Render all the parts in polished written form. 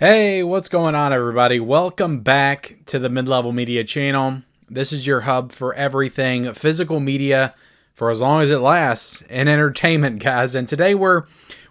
Hey, what's going on, everybody? Welcome back to the Mid-Level Media channel. This is your hub for everything physical media for as long as it lasts and entertainment, guys. And today we're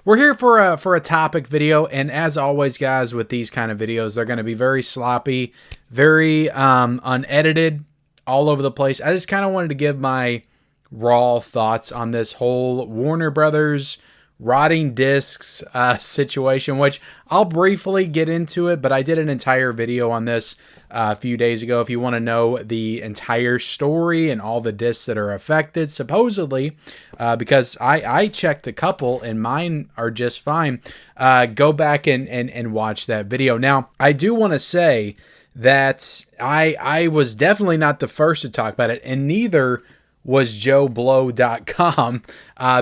here for a topic video. And as always, guys, with these kind of videos, they're going to be very sloppy, very unedited, all over the place. I just kind of wanted to give my raw thoughts on this whole Warner Brothers rotting discs situation, which I'll briefly get into it, but I did an entire video on this a few days ago. If you want to know the entire story and all the discs that are affected, supposedly, because I checked a couple and mine are just fine, go back and watch that video. Now, I do want to say that I was definitely not the first to talk about it, and neither was JoeBlow.com,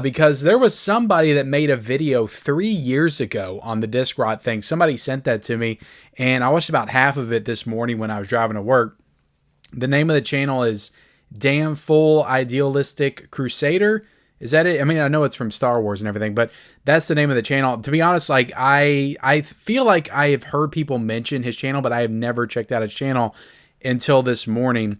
because there was somebody that made a video 3 years ago on the disc rot thing. Somebody sent that to me, and I watched about half of it this morning when I was driving to work. The name of the channel is Damn Full Idealistic Crusader. Is that it? I mean, I know it's from Star Wars and everything, but that's the name of the channel. To be honest, like I feel like I have heard people mention his channel, but I have never checked out his channel until this morning.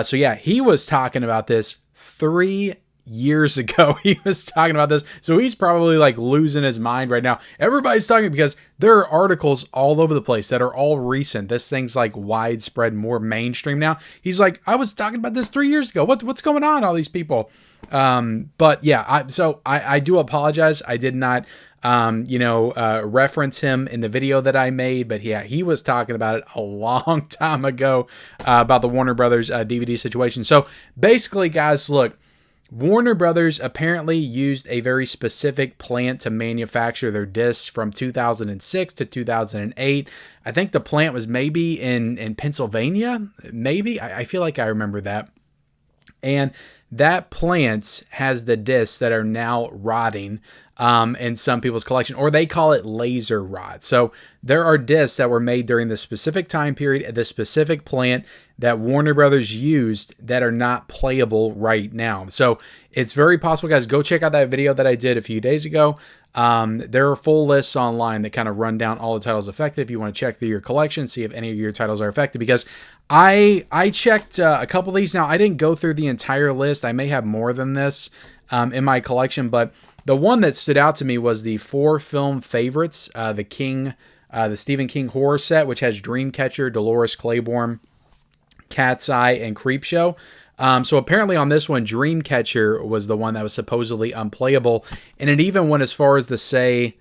So yeah, he was talking about this 3 years ago. He was talking about this. So he's probably like losing his mind right now. Everybody's talking because there are articles all over the place that are all recent. This thing's like widespread, more mainstream now. He's like, I was talking about this 3 years ago. What's going on? All these people. But yeah, I do apologize. I did not reference him in the video that I made, but yeah, he was talking about it a long time ago, about the Warner Brothers DVD situation. So basically, guys, look, Warner Brothers apparently used a very specific plant to manufacture their discs from 2006 to 2008. I think the plant was maybe in Pennsylvania. Maybe. I feel like I remember that. And that plant has the discs that are now rotting in some people's collection, or they call it laser rot. So there are discs that were made during the specific time period at the specific plant that Warner Brothers used that are not playable right now. So it's very possible, guys, go check out that video that I did a few days ago. There are full lists online that kind of run down all the titles affected if you want to check through your collection, see if any of your titles are affected, because I checked a couple of these. Now, I didn't go through the entire list. I may have more than this in my collection, but the one that stood out to me was the 4 film favorites, the Stephen King horror set, which has Dreamcatcher, Dolores Claiborne, Cat's Eye, and Creepshow. So apparently on this one, Dreamcatcher was the one that was supposedly unplayable, and it even went as far as to say,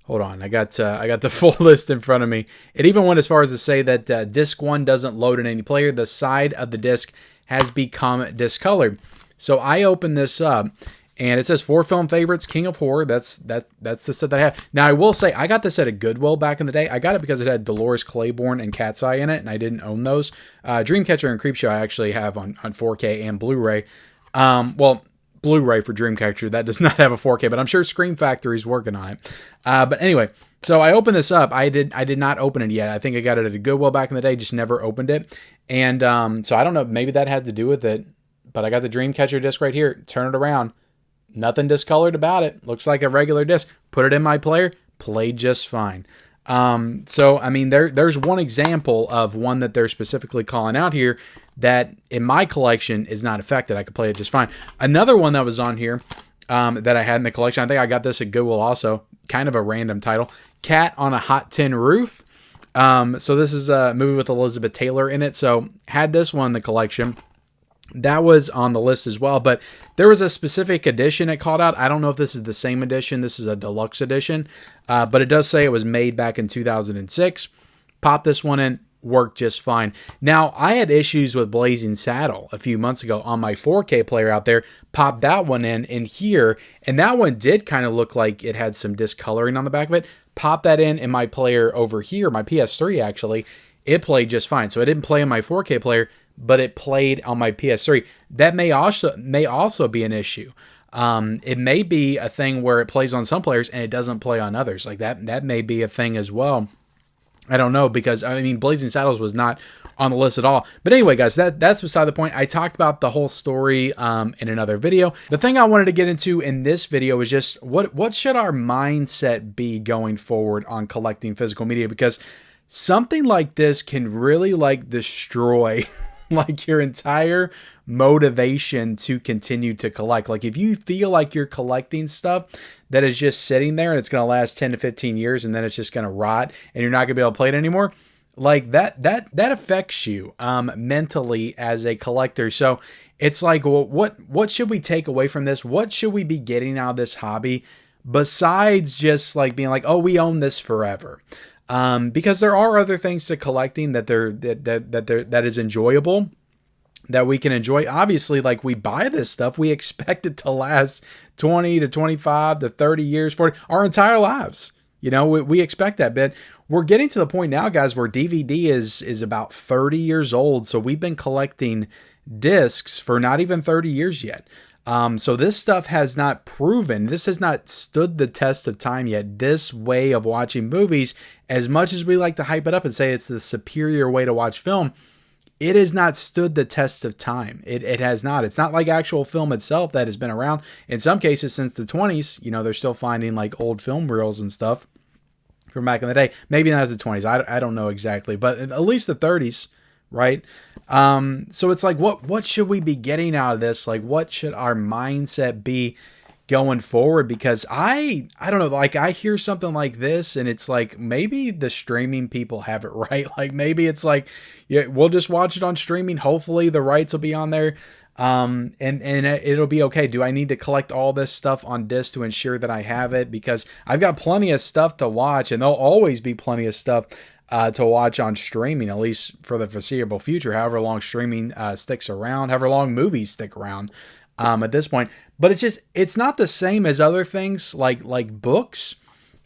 hold on, I got the full list in front of me. It even went as far as to say that disc 1 doesn't load in any player. The side of the disc has become discolored. So I opened this up, and it says 4 film favorites, King of Horror. That's the set that I have. Now, I will say, I got this at a Goodwill back in the day. I got it because it had Dolores Claiborne and Cat's Eye in it, and I didn't own those. Dreamcatcher and Creepshow I actually have on 4K and Blu-ray. Blu-ray for Dreamcatcher. That does not have a 4K, but I'm sure Scream Factory's working on it. But anyway, so I opened this up. I did not open it yet. I think I got it at a Goodwill back in the day, just never opened it. And so I don't know, maybe that had to do with it, but I got the Dreamcatcher disc right here. Turn it around. Nothing discolored about it. Looks like a regular disc. Put it in my player. Played just fine. So, I mean, there's one example of one that they're specifically calling out here that in my collection is not affected. I could play it just fine. Another one that was on here that I had in the collection, I think I got this at Goodwill also. Kind of a random title. Cat on a Hot Tin Roof. So this is a movie with Elizabeth Taylor in it. So had this one in the collection. That was on the list as well, but there was a specific edition it called out. I don't know if this is the same edition. This is a deluxe edition, but it does say it was made back in 2006. Pop this one in, worked just fine. Now, I had issues with Blazing Saddle a few months ago on my 4K player out there. Popped that one in here, and that one did kind of look like it had some discoloring on the back of it. Pop that in my player over here, my PS3 actually. It played just fine. So it didn't play in my 4K player, but it played on my PS3. That may also be an issue. It may be a thing where it plays on some players and it doesn't play on others. Like that may be a thing as well. I don't know, because I mean, Blazing Saddles was not on the list at all. But anyway, guys, that's beside the point. I talked about the whole story in another video. The thing I wanted to get into in this video is just what should our mindset be going forward on collecting physical media? Because something like this can really like destroy like your entire motivation to continue to collect. Like if you feel like you're collecting stuff that is just sitting there and it's going to last 10 to 15 years and then it's just going to rot and you're not going to be able to play it anymore, like that affects you mentally as a collector. So it's like, well, what should we take away from this? What should we be getting out of this hobby besides just like being like, oh, we own this forever? Because there are other things to collecting that is enjoyable, that we can enjoy. Obviously, like we buy this stuff, we expect it to last 20 to 25 to 30 years, 40, our entire lives. You know, we expect that, but we're getting to the point now, guys, where DVD is about 30 years old. So we've been collecting discs for not even 30 years yet. So this stuff has not proven, this has not stood the test of time yet. This way of watching movies, as much as we like to hype it up and say it's the superior way to watch film, it has not stood the test of time. It has not. It's not like actual film itself that has been around in some cases since the 20s. You know, they're still finding like old film reels and stuff from back in the day. Maybe not the 20s. I don't know exactly, but at least the 30s, right? So it's like, what should we be getting out of this? Like, what should our mindset be going forward? Because I don't know, like I hear something like this and it's like, maybe the streaming people have it right. Like maybe it's like, yeah, we'll just watch it on streaming. Hopefully the rights will be on there. And it'll be okay. Do I need to collect all this stuff on disc to ensure that I have it? Because I've got plenty of stuff to watch and there'll always be plenty of stuff to watch on streaming, at least for the foreseeable future, however long streaming sticks around, however long movies stick around at this point. But it's not the same as other things like books.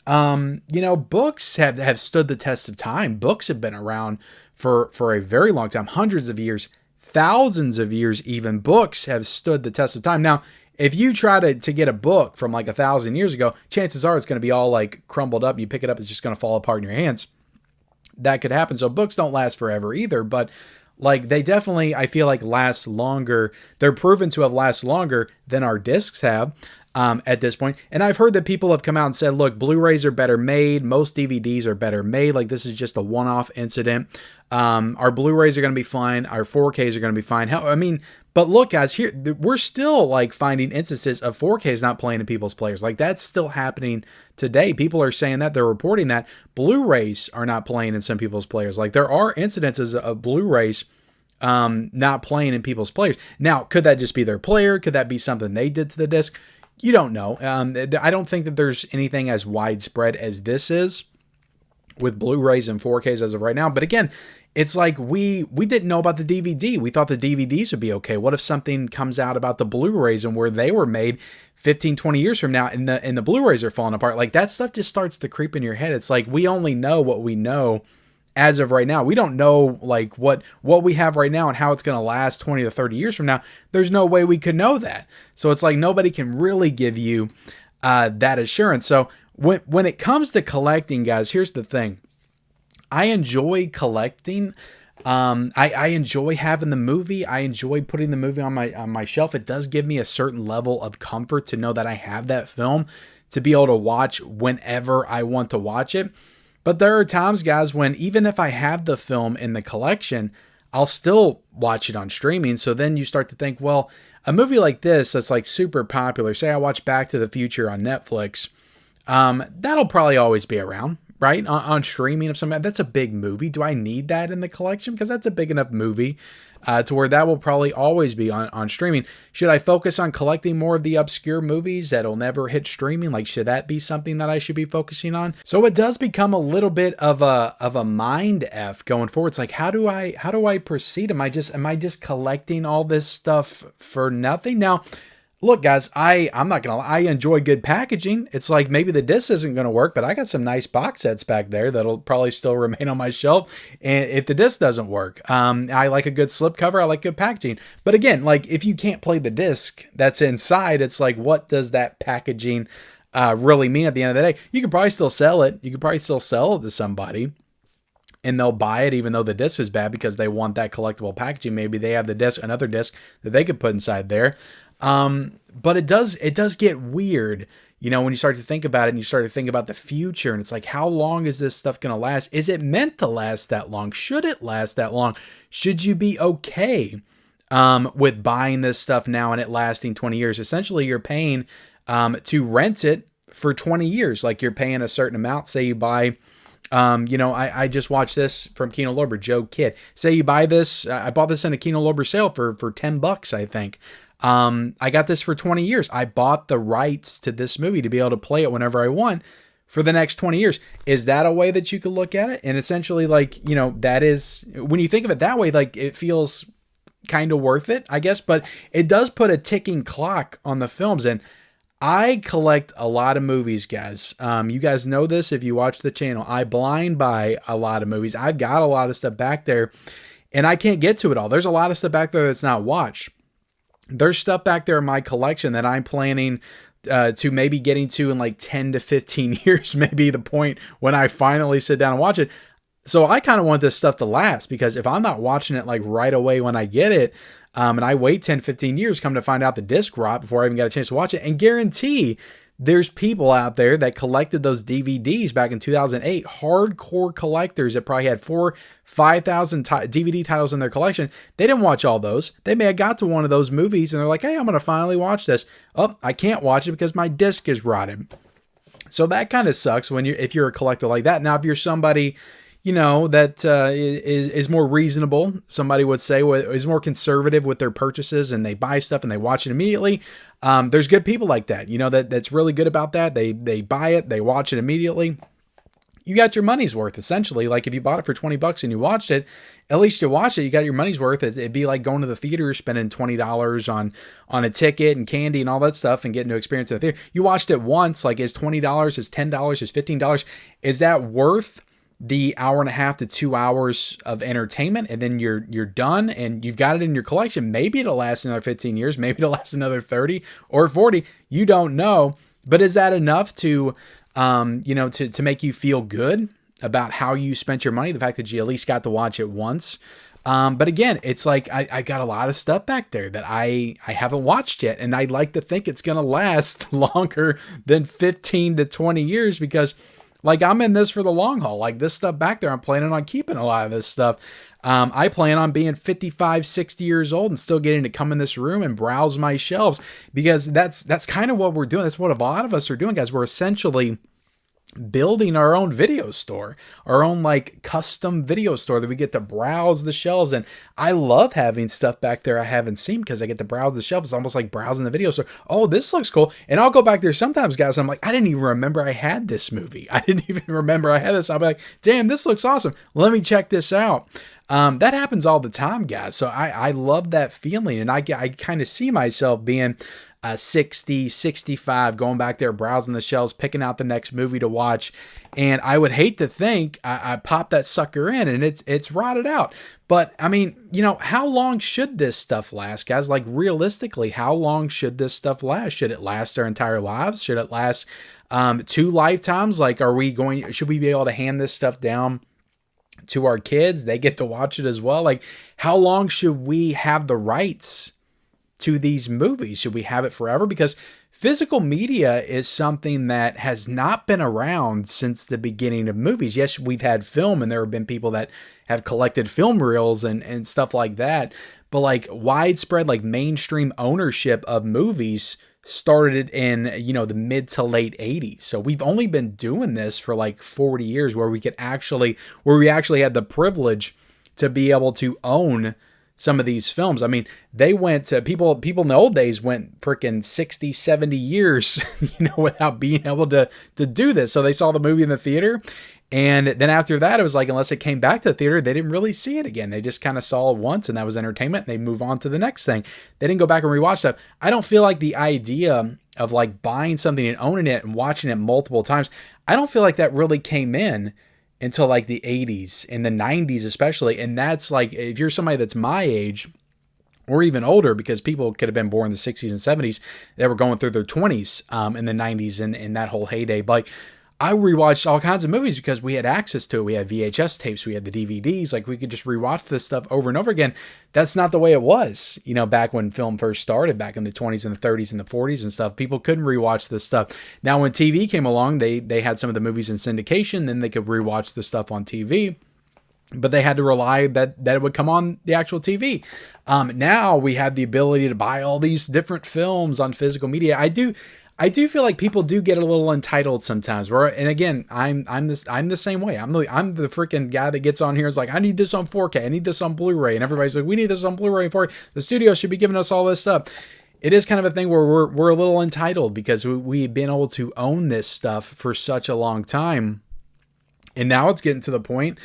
You know, books have stood the test of time. Books have been around for a very long time, hundreds of years, thousands of years even. Books have stood the test of time. Now, if you try to get a book from like 1,000 years ago, chances are it's going to be all like crumbled up. You pick it up, it's just going to fall apart in your hands. That could happen. So books don't last forever either, but like they definitely, I feel like last longer. They're proven to have last longer than our discs have at this point. And I've heard that people have come out and said, look, Blu-rays are better made. Most DVDs are better made. Like this is just a one-off incident. Our Blu-rays are going to be fine. Our 4Ks are going to be fine. But look, guys, here we're still like finding instances of 4Ks not playing in people's players. Like that's still happening today. People are saying that, they're reporting that Blu-rays are not playing in some people's players. Like there are incidences of Blu-rays not playing in people's players. Now, could that just be their player? Could that be something they did to the disc? You don't know. I don't think that there's anything as widespread as this is with Blu-rays and 4Ks as of right now. But again, it's like we didn't know about the DVD. We thought the DVDs would be okay. What if something comes out about the Blu-rays and where they were made 15, 20 years from now and the Blu-rays are falling apart? Like that stuff just starts to creep in your head. It's like we only know what we know as of right now. We don't know like what we have right now and how it's going to last 20 to 30 years from now. There's no way we could know that. So it's like nobody can really give you that assurance. So when it comes to collecting, guys, here's the thing. I enjoy collecting. I enjoy having the movie. I enjoy putting the movie on my shelf. It does give me a certain level of comfort to know that I have that film to be able to watch whenever I want to watch it. But there are times, guys, when even if I have the film in the collection, I'll still watch it on streaming. So then you start to think, well, a movie like this that's like super popular, say I watch Back to the Future on Netflix, that'll probably always be around, right? On streaming of some, that's a big movie. Do I need that in the collection? Because that's a big enough movie to where that will probably always be on streaming. Should I focus on collecting more of the obscure movies that'll never hit streaming? Like, should that be something that I should be focusing on? So it does become a little bit of a mind F going forward. It's like, how do I proceed? Am I just collecting all this stuff for nothing? Now, look, guys, I'm not going to lie. I enjoy good packaging. It's like maybe the disc isn't going to work, but I got some nice box sets back there that'll probably still remain on my shelf. And if the disc doesn't work, I like a good slipcover. I like good packaging. But again, like if you can't play the disc that's inside, it's like, what does that packaging really mean at the end of the day? You could probably still sell it. You could probably still sell it to somebody, and they'll buy it even though the disc is bad because they want that collectible packaging. Maybe they have the disc, another disc that they could put inside there. But it does get weird, when you start to think about it and you start to think about the future, and it's like, how long is this stuff going to last? Is it meant to last that long? Should it last that long? Should you be okay with buying this stuff now and it lasting 20 years? Essentially, you're paying to rent it for 20 years. Like, you're paying a certain amount. Say you buy, I just watched this from Kino Lorber, Joe Kidd. Say you buy this, I bought this in a Kino Lorber sale for $10, I think. I got this for 20 years. I bought the rights to this movie to be able to play it whenever I want for the next 20 years. Is that a way that you could look at it? And essentially, like, that is, when you think of it that way, like, it feels kind of worth it, I guess, but it does put a ticking clock on the films. And I collect a lot of movies, guys. You guys know this if you watch the channel. I blind buy a lot of movies. I've got a lot of stuff back there, and I can't get to it all. There's a lot of stuff back there that's not watched. There's stuff back there in my collection that I'm planning to maybe getting to in like 10 to 15 years, maybe the point when I finally sit down and watch it. So I kind of want this stuff to last, because if I'm not watching it like right away when I get it, and I wait 10, 15 years, come to find out the disc rot before I even got a chance to watch it, and guarantee there's people out there that collected those DVDs back in 2008, hardcore collectors that probably had 5,000 DVD titles in their collection. They didn't watch all those. They may have got to one of those movies and they're like, hey, I'm going to finally watch this. Oh, I can't watch it because my disc is rotted. So that kind of sucks if you're a collector like that. Now, if you're somebody, that is more reasonable, somebody would say, is more conservative with their purchases, and they buy stuff and they watch it immediately. There's good people like that, that's really good about that. They buy it, they watch it immediately. You got your money's worth, essentially. Like, if you bought it for $20 and you watched it, at least you watched it, you got your money's worth. It'd be like going to the theater, spending $20 on a ticket and candy and all that stuff and getting to experience it in the theater. You watched it once. Like, is $20, is $10, is $15? Is that worth the hour and a half to 2 hours of entertainment, and then you're done and you've got it in your collection? Maybe it'll last another 15 years, maybe it'll last another 30 or 40. You don't know. But is that enough to make you feel good about how you spent your money? The fact that you at least got to watch it once. But again, it's like, I got a lot of stuff back there that I haven't watched yet. And I'd like to think it's going to last longer than 15 to 20 years, because like, I'm in this for the long haul. Like, this stuff back there, I'm planning on keeping a lot of this stuff. I plan on being 55, 60 years old and still getting to come in this room and browse my shelves, because that's kind of what we're doing. That's what a lot of us are doing, guys. We're essentially building our own video store, our own like custom video store that we get to browse the shelves. And I love having stuff back there I haven't seen, because I get to browse the shelves. It's almost like browsing the video store. Oh, this looks cool. And I'll go back there sometimes, guys. I'm like, I didn't even remember I had this movie. I didn't even remember I had this. I'll be like, damn, this looks awesome. Let me check this out. That happens all the time, guys. So I love that feeling. And I kind of see myself being 60, 65, going back there, browsing the shelves, picking out the next movie to watch. And I would hate to think I pop that sucker in and it's rotted out. But I mean, how long should this stuff last, guys? Like, realistically, how long should this stuff last? Should it last our entire lives? Should it last 2 lifetimes? Like, should we be able to hand this stuff down to our kids? They get to watch it as well. Like, how long should we have the rights to these movies? Should we have it forever? Because physical media is something that has not been around since the beginning of movies. Yes, we've had film, and there have been people that have collected film reels and stuff like that. But like, widespread, like, mainstream ownership of movies started in, the mid to late 80s. So we've only been doing this for like 40 years, where we actually had the privilege to be able to own some of these films. I mean, they went to people in the old days went freaking 60, 70 years, without being able to do this. So they saw the movie in the theater. And then after that, it was like, unless it came back to the theater, they didn't really see it again. They just kind of saw it once, and that was entertainment. And they move on to the next thing. They didn't go back and rewatch stuff. I don't feel like the idea of like buying something and owning it and watching it multiple times, I don't feel like that really came in until like the 80s and the 90s especially. And that's like, if you're somebody that's my age or even older, because people could have been born in the 60s and 70s that were going through their 20s in the 90s and in that whole heyday. But I rewatched all kinds of movies because we had access to it. We had VHS tapes, we had the DVDs, like we could just rewatch this stuff over and over again. That's not the way it was, back when film first started, back in the 20s and the 30s and the 40s and stuff. People couldn't rewatch this stuff. Now, when TV came along, they had some of the movies in syndication, then they could rewatch the stuff on TV. But they had to rely that it would come on the actual TV. Now we have the ability to buy all these different films on physical media. I do feel like people do get a little entitled sometimes. And again, I'm the same way. I'm the freaking guy that gets on here is like, I need this on 4K. I need this on Blu-ray. And everybody's like, we need this on Blu-ray and 4K. The studio should be giving us all this stuff. It is kind of a thing where we're a little entitled because we've been able to own this stuff for such a long time. And now it's getting to the point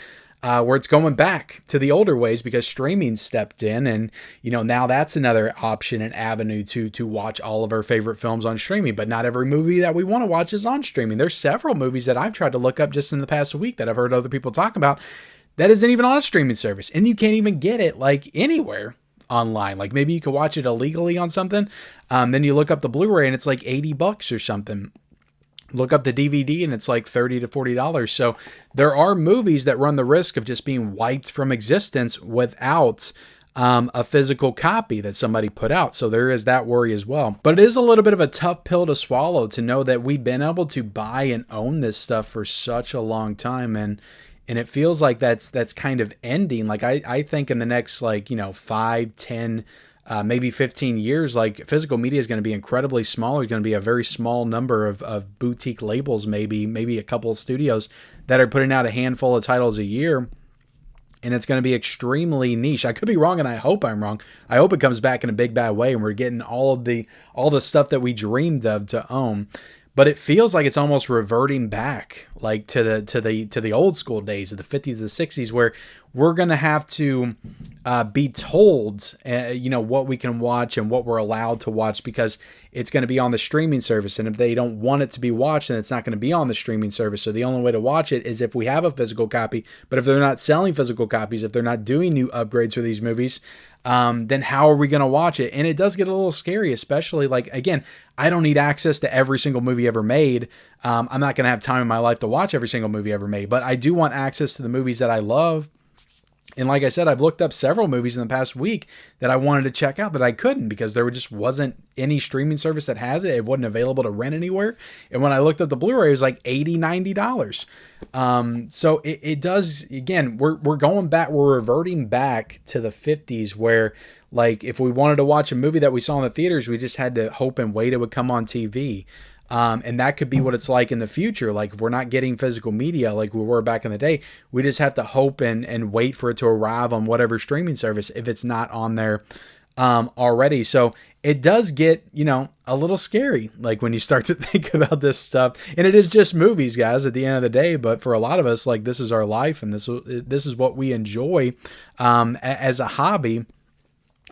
where it's going back to the older ways because streaming stepped in, and now that's another option and avenue to watch all of our favorite films on streaming. But not every movie that we want to watch is on streaming. There's several movies that I've tried to look up just in the past week that I've heard other people talk about that isn't even on a streaming service, and you can't even get it like anywhere online. Like maybe you could watch it illegally on something, then you look up the Blu-ray and it's like $80 or something. Look up the DVD and it's like $30 to $40. So there are movies that run the risk of just being wiped from existence without a physical copy that somebody put out. So there is that worry as well. But it is a little bit of a tough pill to swallow to know that we've been able to buy and own this stuff for such a long time. And it feels like that's kind of ending. Like I think in the next 5, 10, maybe 15 years, like physical media is going to be incredibly small. There's going to be a very small number of boutique labels, maybe a couple of studios that are putting out a handful of titles a year. And it's going to be extremely niche. I could be wrong, and I hope I'm wrong. I hope it comes back in a big bad way, and we're getting all the stuff that we dreamed of to own. But it feels like it's almost reverting back, like to the old school days of the 50s, the 60s, where we're going to have to be told, what we can watch and what we're allowed to watch because it's going to be on the streaming service. And if they don't want it to be watched, then it's not going to be on the streaming service. So the only way to watch it is if we have a physical copy. But if they're not selling physical copies, if they're not doing new upgrades for these movies, then how are we going to watch it? And it does get a little scary, especially again, I don't need access to every single movie ever made. I'm not going to have time in my life to watch every single movie ever made, but I do want access to the movies that I love. And like I said, I've looked up several movies in the past week that I wanted to check out that I couldn't because there just wasn't any streaming service that has it. It wasn't available to rent anywhere. And when I looked up the Blu-ray, it was like $80, $90. So it does, again, we're going back, we're reverting back to the 50s where if we wanted to watch a movie that we saw in the theaters, we just had to hope and wait it would come on TV. And that could be what it's like in the future. Like if we're not getting physical media like we were back in the day, we just have to hope and wait for it to arrive on whatever streaming service if it's not on there already. So it does get, a little scary, like when you start to think about this stuff. And it is just movies, guys, at the end of the day. But for a lot of us, this is our life and this is what we enjoy as a hobby.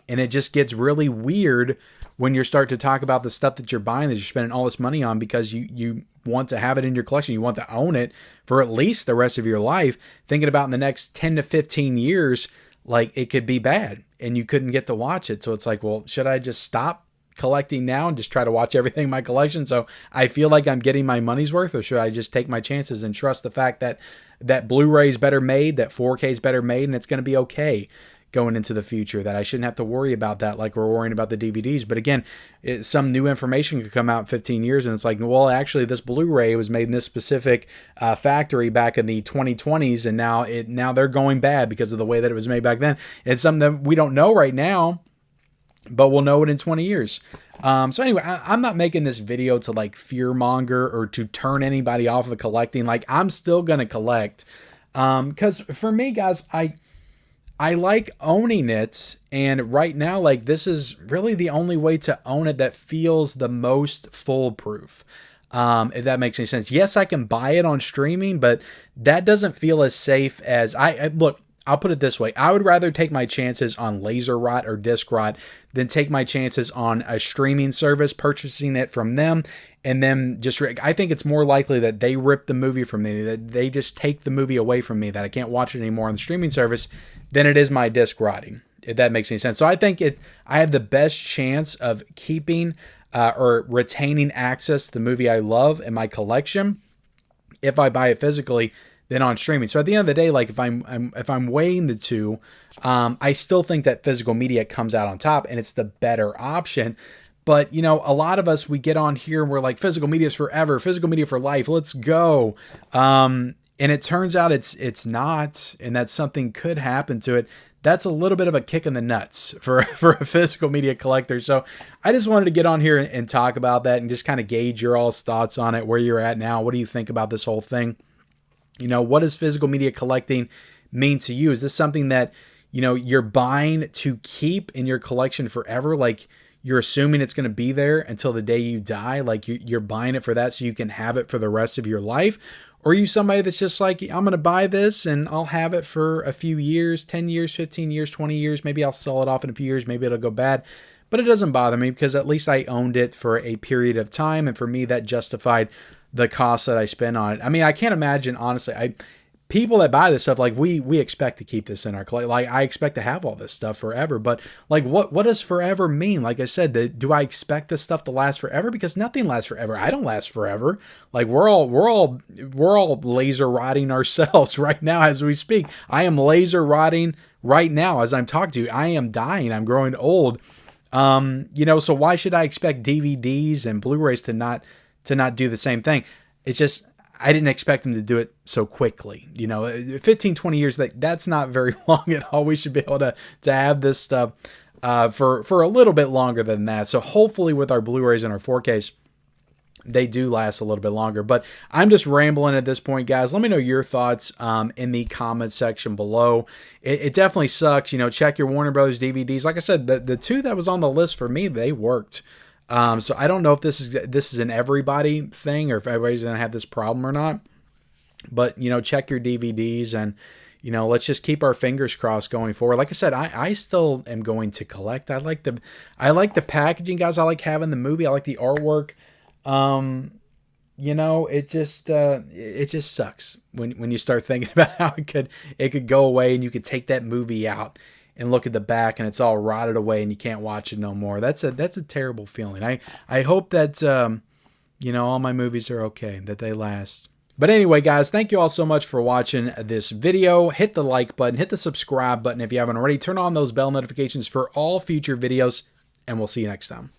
And it just gets really weird when you start to talk about the stuff that you're buying that you're spending all this money on because you want to have it in your collection. You want to own it for at least the rest of your life. Thinking about in the next 10 to 15 years, it could be bad and you couldn't get to watch it. So it's like, well, should I just stop collecting now and just try to watch everything in my collection so I feel like I'm getting my money's worth? Or should I just take my chances and trust the fact that Blu-ray is better made, that 4K is better made, and it's going to be okay going into the future, that I shouldn't have to worry about that like we're worrying about the DVDs. But again, some new information could come out in 15 years and it's like, well, actually this Blu-ray was made in this specific factory back in the 2020s and now they're going bad because of the way that it was made back then. It's something that we don't know right now, but we'll know it in 20 years. So anyway, I'm not making this video to fear monger or to turn anybody off of collecting. I'm still going to collect. Cause for me, guys, I like owning it, and right now, this is really the only way to own it that feels the most foolproof. If that makes any sense. Yes, I can buy it on streaming, but that doesn't feel as safe as look. I'll put it this way. I would rather take my chances on laser rot or disc rot than take my chances on a streaming service, purchasing it from them, and then I think it's more likely that they rip the movie from me, that they just take the movie away from me, that I can't watch it anymore on the streaming service, than it is my disc rotting, if that makes any sense. So I think I have the best chance of keeping or retaining access to the movie I love in my collection if I buy it physically than on streaming. So at the end of the day, like if I'm weighing the two, I still think that physical media comes out on top and it's the better option. But, you know, a lot of us, we get on here and we're like, physical media is forever, physical media for life, let's go. And it turns out it's not, and that something could happen to it. That's a little bit of a kick in the nuts for a physical media collector. So I just wanted to get on here and talk about that and just kind of gauge your all's thoughts on it, where you're at now. What do you think about this whole thing? You know, what does physical media collecting mean to you? Is this something that, you know, you're buying to keep in your collection forever? Like, you're assuming it's going to be there until the day you die. Like you're buying it for that so you can have it for the rest of your life. Or are you somebody that's just like, I'm going to buy this and I'll have it for a few years, 10 years, 15 years, 20 years. Maybe I'll sell it off in a few years. Maybe it'll go bad. But it doesn't bother me because at least I owned it for a period of time. And for me, that justified the cost that I spent on it. I mean, I can't imagine, honestly, people that buy this stuff, like we expect to keep this in our collection. Like I expect to have all this stuff forever, but like what does forever mean? Like I said, do I expect this stuff to last forever? Because nothing lasts forever. I don't last forever. Like we're all laser rotting ourselves right now as we speak. I am laser rotting right now as I'm talking to you. I am dying. I'm growing old. You know, so why should I expect DVDs and Blu-rays to not do the same thing? It's just, I didn't expect them to do it so quickly. You know, 15, 20 years, that's not very long at all. We should be able to have this stuff for a little bit longer than that. So hopefully with our Blu-rays and our 4Ks, they do last a little bit longer. But I'm just rambling at this point, guys. Let me know your thoughts in the comments section below. It definitely sucks. You know, check your Warner Brothers DVDs. Like I said, the two that was on the list for me, they worked. So I don't know if this is an everybody thing or if everybody's going to have this problem or not, but you know, check your DVDs and, you know, let's just keep our fingers crossed going forward. Like I said, I still am going to collect. I like the packaging, guys. I like having the movie. I like the artwork. You know, it just sucks when you start thinking about how it could go away and you could take that movie out and look at the back and it's all rotted away and you can't watch it no more. That's a terrible feeling. I hope that, you know, all my movies are okay, that they last. But anyway, guys, thank you all so much for watching this video. Hit the like button, hit the subscribe button if you haven't already. Turn on those bell notifications for all future videos, and we'll see you next time.